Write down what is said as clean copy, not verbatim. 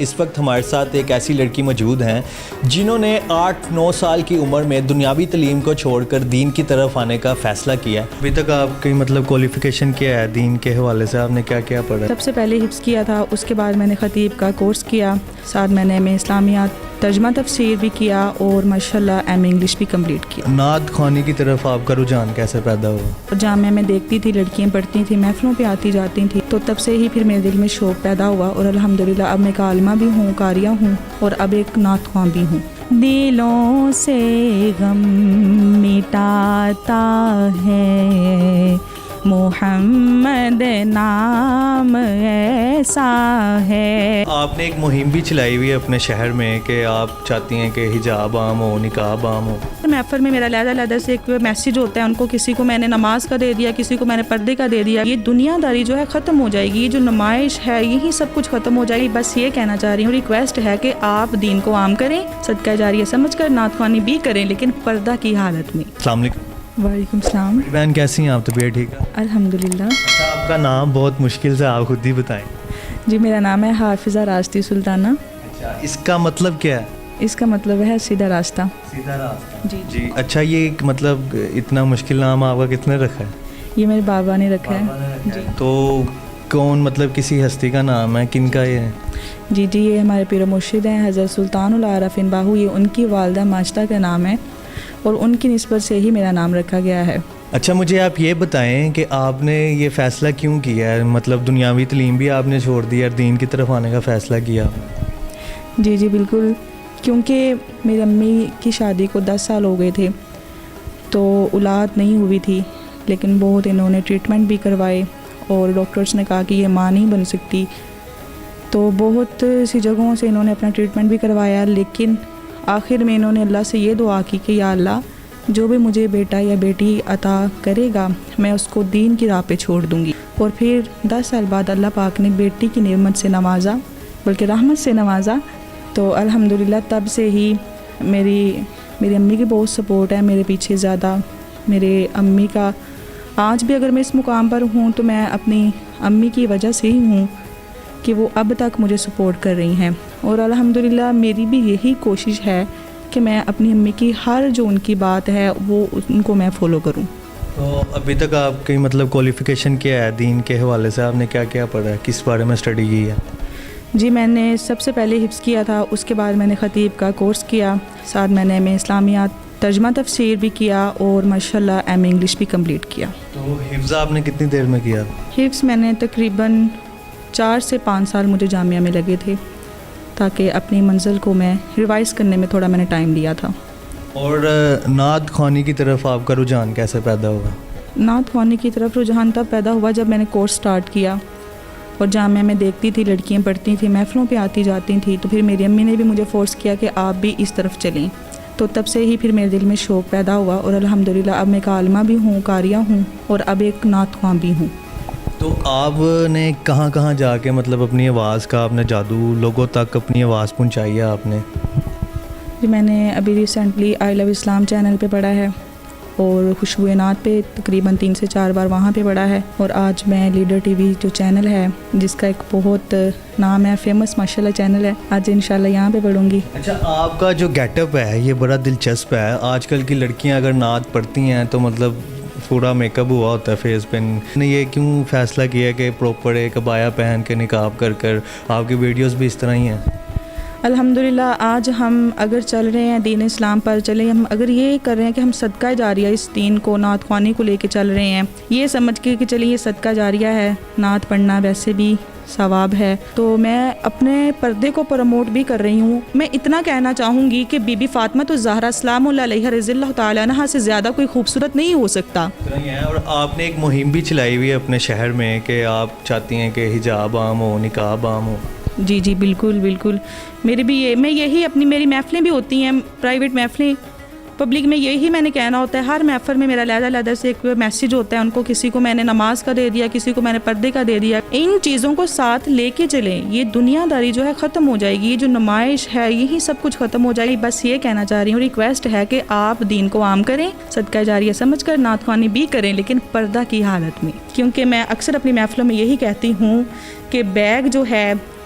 اس وقت ہمارے ساتھ ایک ایسی لڑکی موجود ہیں جنہوں نے 8-9 سال کی عمر میں دنیاوی تعلیم کو چھوڑ کر دین کی طرف آنے کا فیصلہ کیا ہے۔ ابھی تک آپ کی کوالیفیکیشن کیا ہے دین کے حوالے سے؟ آپ نے کیا کیا پڑھا؟ سب سے پہلے حفظ کیا تھا، اس کے بعد میں نے خطیب کا کورس کیا، ساتھ میں نے اسلامیات ترجمہ تفسیر بھی کیا اور ماشاءاللہ انگلش بھی کمپلیٹ کیا۔ نعت خوانی کی طرف آپ کا رجحان کیسے پیدا ہوا؟ جامعہ میں دیکھتی تھی لڑکیاں پڑھتی تھیں، محفلوں پہ آتی جاتی تھیں، تو تب سے ہی پھر میرے دل میں شوق پیدا ہوا اور الحمدللہ اب میں عالمہ بھی ہوں، قاریہ ہوں اور اب ایک نعت خواں بھی ہوں۔ دلوں سے غم مٹاتا ہے محمد نام ایسا ہے۔ آپ نے ایک مہم بھی چلائی ہوئی ہے اپنے شہر میں کہ آپ چاہتی ہیں کہ حجاب عام ہو، نقاب عام ہو۔ محفل میں میرا علیحدہ سے ایک میسیج ہوتا ہے ان کو، کسی کو میں نے نماز کا دے دیا، کسی کو میں نے پردے کا دے دیا۔ یہ دنیا داری جو ہے ختم ہو جائے گی، یہ جو نمائش ہے یہی سب کچھ ختم ہو جائے گی۔ بس یہ کہنا چاہ رہی ہوں، ریکویسٹ ہے کہ آپ دین کو عام کریں، صدقہ جاریہ سمجھ کر نعت خوانی بھی کریں، لیکن پردہ کی حالت میں۔ السلام علیکم۔ وعلیکم السلام۔ بہن کیسی ہیں آپ؟ طبیعت ٹھیک ہے؟ الحمدللہ۔ آپ کا نام بہت مشکل سے، آپ خود ہی بتائیں۔ جی میرا نام ہے حافظہ راشدی سلطانہ۔ اس کا مطلب کیا ہے؟ اس کا مطلب ہے سیدھا راستہ۔ سیدھا راستہ۔ جی جی اچھا، یہ اتنا مشکل نام آپ کا کتنے رکھا ہے؟ یہ میرے بابا نے رکھا ہے۔ جی تو کون کسی ہستی کا نام ہے؟ کن کا یہ ہے؟ جی یہ ہمارے پیر و مرشد ہیں حضرت سلطان العارفین باہو، یہ ان کی والدہ ماجدہ کا نام ہے اور ان کی نسبت سے ہی میرا نام رکھا گیا ہے۔ اچھا مجھے آپ یہ بتائیں کہ آپ نے یہ فیصلہ کیوں کیا ہے؟ دنیاوی تعلیم بھی آپ نے چھوڑ دی اور دین کی طرف آنے کا فیصلہ کیا؟ جی بالکل، کیونکہ میری امی کی شادی کو 10 سال ہو گئے تھے تو اولاد نہیں ہوئی تھی، لیکن بہت انہوں نے ٹریٹمنٹ بھی کروائے اور ڈاکٹرز نے کہا کہ یہ ماں نہیں بن سکتی، تو بہت سی جگہوں سے انہوں نے اپنا ٹریٹمنٹ بھی کروایا، لیکن آخر میں انہوں نے اللہ سے یہ دعا کی کہ یا اللہ جو بھی مجھے بیٹا یا بیٹی عطا کرے گا میں اس کو دین کی راہ پہ چھوڑ دوں گی۔ اور پھر 10 سال بعد اللہ پاک نے بیٹی کی نعمت سے نوازا، بلکہ رحمت سے نوازا، تو الحمدللہ تب سے ہی میری امی کی بہت سپورٹ ہے میرے پیچھے زیادہ۔ میرے امی کا آج بھی اگر میں اس مقام پر ہوں تو میں اپنی امی کی وجہ سے ہی ہوں کہ وہ اب تک مجھے سپورٹ کر رہی ہیں، اور الحمدللہ میری بھی یہی کوشش ہے کہ میں اپنی امی کی ہر جو ان کی بات ہے وہ ان کو میں فالو کروں۔ تو ابھی تک آپ کی کوالیفیکیشن کیا ہے دین کے حوالے سے؟ آپ نے کیا کیا پڑھا ہے؟ کس بارے میں اسٹڈی کی ہے؟ جی میں نے سب سے پہلے حفظ کیا تھا، اس کے بعد میں نے خطیب کا کورس کیا، ساتھ میں نے اسلامیات ترجمہ تفسیر بھی کیا اور ماشاءاللہ انگلش بھی کمپلیٹ کیا۔ تو حفظ آپ نے کتنی دیر میں کیا؟ حفظ میں نے تقریباً 4 سے 5 سال مجھے جامعہ میں لگے تھے، تاکہ اپنی منزل کو میں ریوائز کرنے میں تھوڑا میں نے ٹائم لیا تھا۔ اور نعت خوانی کی طرف آپ کا رجحان کیسے پیدا ہوا؟ نعت خوانی کی طرف رجحان تب پیدا ہوا جب میں نے کورس سٹارٹ کیا اور جامعہ میں دیکھتی تھی لڑکیاں پڑھتی تھیں، محفلوں پہ آتی جاتی تھیں، تو پھر میری امی نے بھی مجھے فورس کیا کہ آپ بھی اس طرف چلیں، تو تب سے ہی پھر میرے دل میں شوق پیدا ہوا اور الحمدللہ اب میں عالمہ بھی ہوں، قاریہ ہوں اور اب ایک نعت خواں بھی ہوں۔ تو آپ نے کہاں کہاں جا کے اپنی آواز کا اپنے جادو لوگوں تک اپنی آواز پہنچائی ہے آپ نے؟ جی میں نے ابھی recently I love Islam channel پہ پڑھا ہے اور خوشبو نعت پہ تقریباً 3 سے 4 بار وہاں پہ پڑھا ہے، اور آج میں لیڈر ٹی وی جو چینل ہے جس کا ایک بہت نام ہے، فیمس ماشاءاللہ چینل ہے، آج انشاءاللہ یہاں پہ پڑھوں گی۔ اچھا آپ کا جو گیٹ اپ ہے یہ بڑا دلچسپ ہے۔ آج کل کی لڑکیاں اگر نعت پڑھتی ہیں تو پورا میک اپ ہوا ہوتا ہے فیس پہ، نے یہ کیوں فیصلہ کیا کہ پراپر ایک عبایا پہن کے نقاب کر آپ کی ویڈیوز بھی اس طرح ہی ہیں؟ الحمدللہ آج ہم اگر چل رہے ہیں دین اسلام پر چلیں، ہم اگر یہ کر رہے ہیں کہ ہم صدقہ جاریہ اس دین کو نعت خوانی کو لے کے چل رہے ہیں، یہ سمجھ کے کہ چلیے یہ صدقہ جاریہ ہے، نعت پڑھنا ویسے بھی ثواب ہے، تو میں اپنے پردے کو پروموٹ بھی کر رہی ہوں۔ میں اتنا کہنا چاہوں گی کہ بی بی فاطمہ الزہرا سلام اللہ علیہا رضی اللہ تعالیٰ عنہا سے زیادہ کوئی خوبصورت نہیں ہو سکتا۔ اور آپ نے ایک مہم بھی چلائی ہوئی ہے اپنے شہر میں کہ آپ چاہتی ہیں کہ حجاب عام ہو، نقاب عام ہو۔ جی بالکل، میری بھی میری محفلیں بھی ہوتی ہیں، پرائیویٹ محفلیں پبلک میں، یہی میں نے کہنا ہوتا ہے، ہر محفل میں میرا علیحدہ سے ایک میسیج ہوتا ہے ان کو، کسی کو میں نے نماز کا دے دیا، کسی کو میں نے پردے کا دے دیا۔ ان چیزوں کو ساتھ لے کے چلیں، یہ دنیا داری جو ہے ختم ہو جائے گی، یہ جو نمائش ہے یہی سب کچھ ختم ہو جائے گی۔ بس یہ کہنا چاہ رہی ہوں، ریکویسٹ ہے کہ آپ دین کو عام کریں، صدقہ جاریہ سمجھ کر نعت خوانی بھی کریں، لیکن پردہ کی حالت میں، کیونکہ میں اکثر اپنی محفلوں میں یہی کہتی ہوں کہ بیگ جو ہے